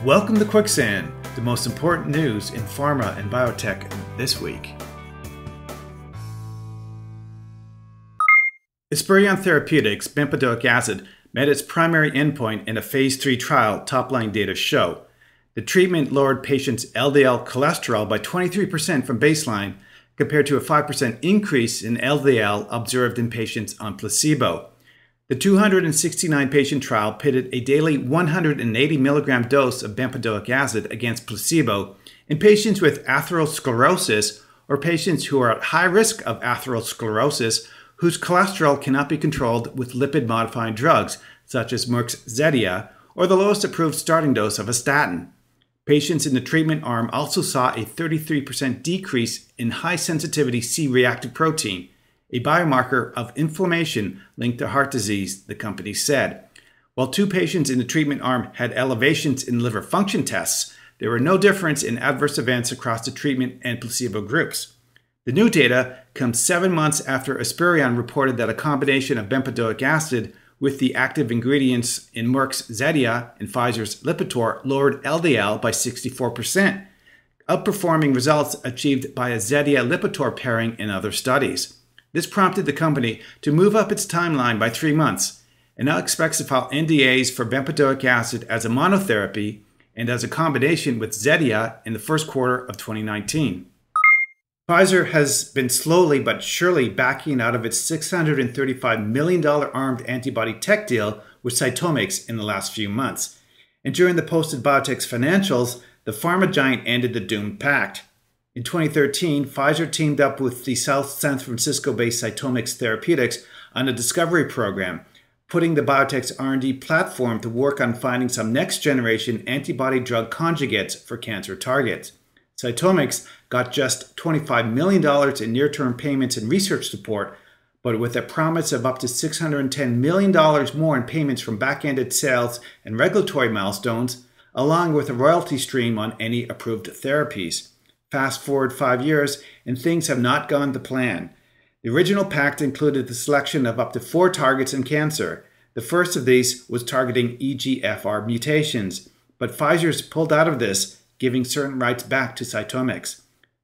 Welcome to Quicksand, the most important news in pharma and biotech this week. Esperion Therapeutics bempedoic acid met its primary endpoint in a phase 3 trial, top-line data show. The treatment lowered patients' LDL cholesterol by 23% from baseline, compared to a 5% increase in LDL observed in patients on placebo. The 269-patient trial pitted a daily 180 milligram dose of bempedoic acid against placebo in patients with atherosclerosis or patients who are at high risk of atherosclerosis whose cholesterol cannot be controlled with lipid-modifying drugs, such as Merck's Zetia, or the lowest approved starting dose of a statin. Patients in the treatment arm also saw a 33% decrease in high-sensitivity C-reactive protein, a biomarker of inflammation linked to heart disease, the company said. While 2 patients in the treatment arm had elevations in liver function tests, there were no difference in adverse events across the treatment and placebo groups. The new data comes 7 months after Esperion reported that a combination of bempedoic acid with the active ingredients in Merck's Zetia and Pfizer's Lipitor lowered LDL by 64%, outperforming results achieved by a Zetia-Lipitor pairing in other studies. This prompted the company to move up its timeline by 3 months and now expects to file NDAs for bempedoic acid as a monotherapy and as a combination with Zetia in the first quarter of 2019. Pfizer has been slowly but surely backing out of its $635 million armed antibody tech deal with CytomX in the last few months. And during the posted biotech's financials, the pharma giant ended the doomed pact. In 2013, Pfizer teamed up with the South San Francisco-based CytomX Therapeutics on a discovery program, putting the biotech's R&D platform to work on finding some next-generation antibody-drug conjugates for cancer targets. CytomX got just $25 million in near-term payments and research support, but with a promise of up to $610 million more in payments from back-ended sales and regulatory milestones, along with a royalty stream on any approved therapies. Fast forward 5 years, and things have not gone to plan. The original pact included the selection of up to 4 targets in cancer. The first of these was targeting EGFR mutations, but Pfizer's pulled out of this, giving certain rights back to CytomX.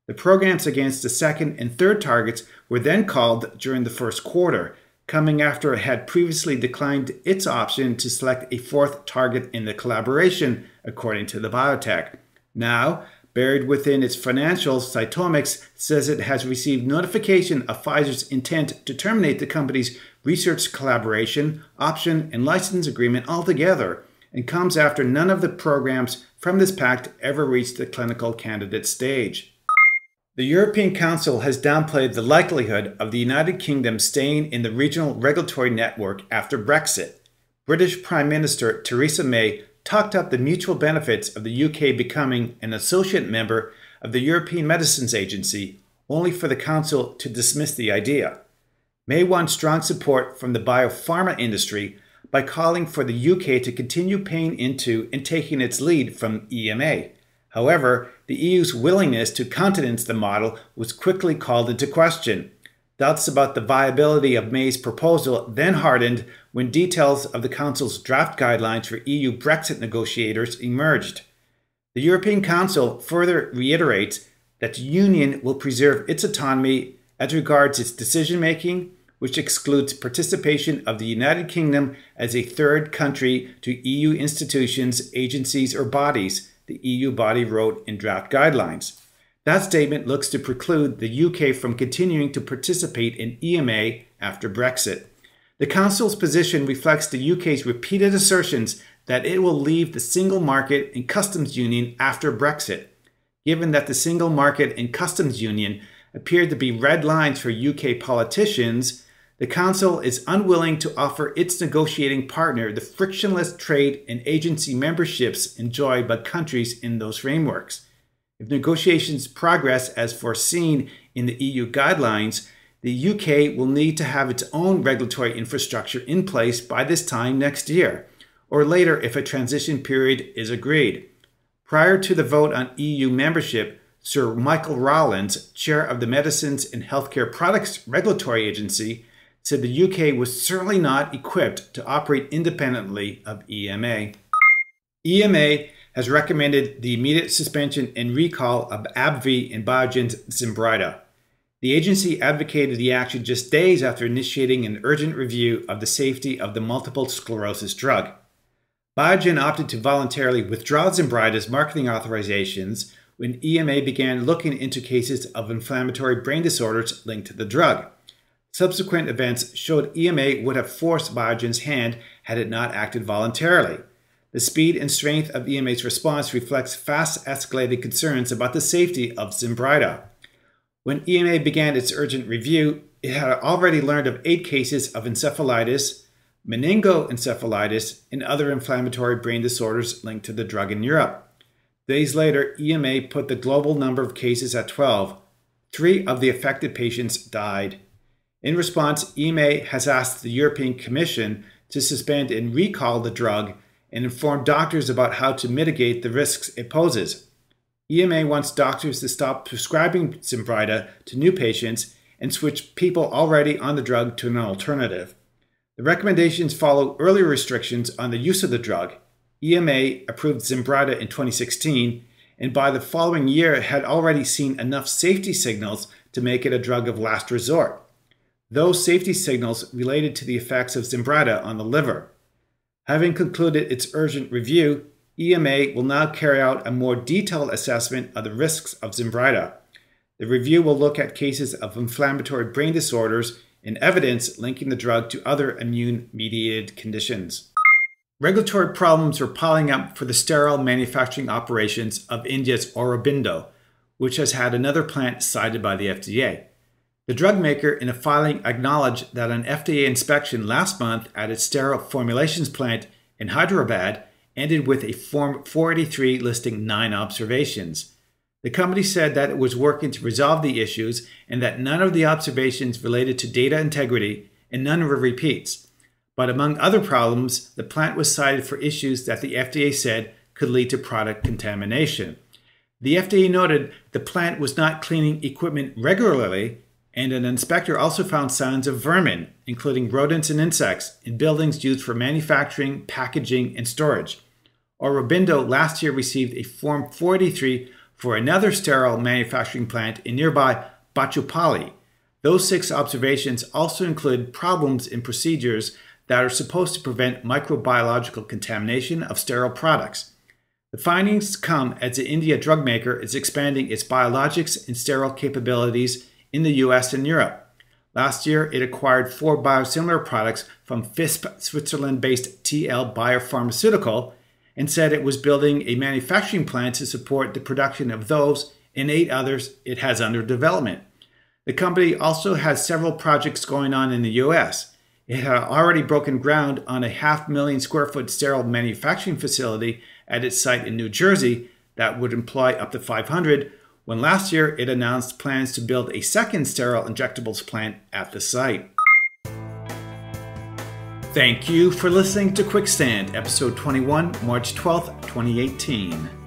The programs against the second and third targets were then called during the first quarter, coming after it had previously declined its option to select a 4th target in the collaboration, according to the biotech. Now, buried within its financials, CytomX says it has received notification of Pfizer's intent to terminate the company's research collaboration, option, and license agreement altogether, and comes after none of the programs from this pact ever reached the clinical candidate stage. The European Council has downplayed the likelihood of the United Kingdom staying in the regional regulatory network after Brexit. British Prime Minister Theresa May talked up the mutual benefits of the UK becoming an associate member of the European Medicines Agency, only for the Council to dismiss the idea. May won strong support from the biopharma industry by calling for the UK to continue paying into and taking its lead from EMA. However, the EU's willingness to countenance the model was quickly called into question. Doubts about the viability of May's proposal then hardened when details of the Council's draft guidelines for EU Brexit negotiators emerged. The European Council further reiterates that the Union will preserve its autonomy as regards its decision-making, which excludes participation of the United Kingdom as a third country to EU institutions, agencies, or bodies, the EU body wrote in draft guidelines. That statement looks to preclude the UK from continuing to participate in EMA after Brexit. The Council's position reflects the UK's repeated assertions that it will leave the single market and customs union after Brexit. Given that the single market and customs union appear to be red lines for UK politicians, the Council is unwilling to offer its negotiating partner the frictionless trade and agency memberships enjoyed by countries in those frameworks. If negotiations progress as foreseen in the EU guidelines, the UK will need to have its own regulatory infrastructure in place by this time next year, or later if a transition period is agreed. Prior to the vote on EU membership, Sir Michael Rowlands, chair of the Medicines and Healthcare Products Regulatory Agency, said the UK was certainly not equipped to operate independently of EMA. EMA has recommended the immediate suspension and recall of AbbVie and Biogen's Zimbrida. The agency advocated the action just days after initiating an urgent review of the safety of the multiple sclerosis drug. Biogen opted to voluntarily withdraw Zimbrida's marketing authorizations when EMA began looking into cases of inflammatory brain disorders linked to the drug. Subsequent events showed EMA would have forced Biogen's hand had it not acted voluntarily. The speed and strength of EMA's response reflects fast escalating concerns about the safety of Zimbrida. When EMA began its urgent review, it had already learned of 8 cases of encephalitis, meningoencephalitis, and other inflammatory brain disorders linked to the drug in Europe. Days later, EMA put the global number of cases at 12. 3 of the affected patients died. In response, EMA has asked the European Commission to suspend and recall the drug and inform doctors about how to mitigate the risks it poses. EMA wants doctors to stop prescribing Zimbrida to new patients and switch people already on the drug to an alternative. The recommendations follow earlier restrictions on the use of the drug. EMA approved Zimbrida in 2016, and by the following year had already seen enough safety signals to make it a drug of last resort. Those safety signals related to the effects of Zimbrida on the liver. Having concluded its urgent review, EMA will now carry out a more detailed assessment of the risks of Zimbrida. The review will look at cases of inflammatory brain disorders and evidence linking the drug to other immune-mediated conditions. Regulatory problems are piling up for the sterile manufacturing operations of India's Aurobindo, which has had another plant cited by the FDA. The drug maker, in a filing, acknowledged that an FDA inspection last month at its sterile formulations plant in Hyderabad ended with a Form 483 listing 9 observations. The company said that it was working to resolve the issues and that none of the observations related to data integrity and none were repeats. But among other problems, the plant was cited for issues that the FDA said could lead to product contamination. The FDA noted the plant was not cleaning equipment regularly, and an inspector also found signs of vermin, including rodents and insects, in buildings used for manufacturing, packaging, and storage. Aurobindo last year received a Form 483 for another sterile manufacturing plant in nearby Bachupally. Those 6 observations also include problems in procedures that are supposed to prevent microbiological contamination of sterile products. The findings come as the India drug maker is expanding its biologics and sterile capabilities in the US and Europe. Last year, it acquired 4 biosimilar products from FISP Switzerland-based TL Biopharmaceutical and said it was building a manufacturing plant to support the production of those and 8 others it has under development. The company also has several projects going on in the US. It had already broken ground on a 500,000 square foot sterile manufacturing facility at its site in New Jersey that would employ up to 500, when last year it announced plans to build a second sterile injectables plant at the site. Thank you for listening to Quicksand, episode 21, March 12, 2018.